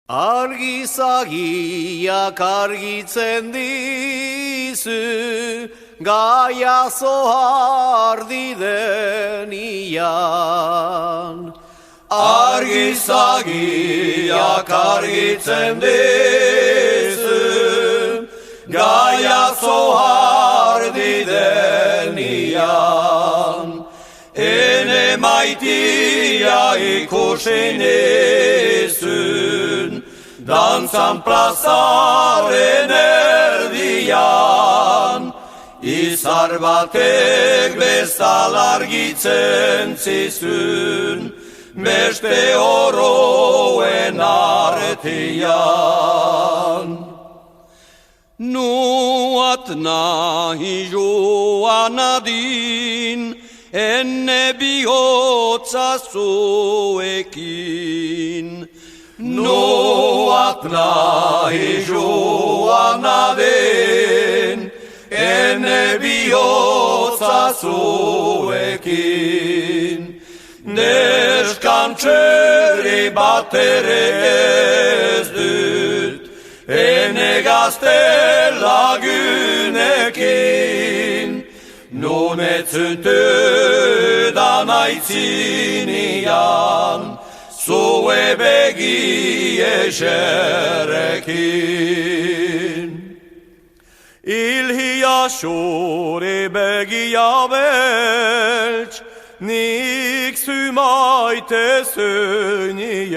Argizagiak argitzen dizu, gaia zohardi denian. Argizagiak argitzen dizu, gaia zohardi denian. Ene maitia ikusi nizun, dantzan plazaren erdian, izar batek bezal argitzen zizun, beste oroen artean. Nuat nahi joan adin, ene bihotza zuekin. Nuat nahi joan adin, ene bihotza zuekin. Neskan txerri bat ere ez dut, ene gazte lagunekin. Non etzutudan aitzinian, zue begi eserekin. Ilhia xuri begia beltz, nik zu maite zuniez.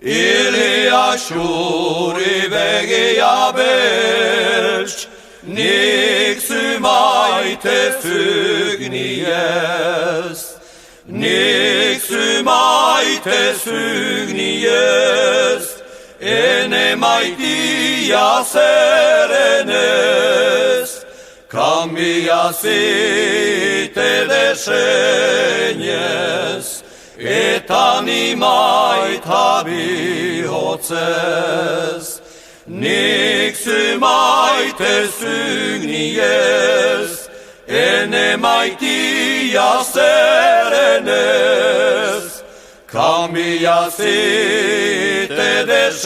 Ilhia xuri begia beltz, nik zu maite zuniez. Nik zu maite zuniez, ene maitia zerenez. Kambia zite desenez, eta ni maita bihotzez. Nik zu maite zuniez, ene maitia zerenez. Kambia zite desenez,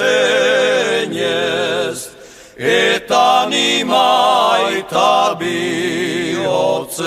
eta ni maita bihotzez.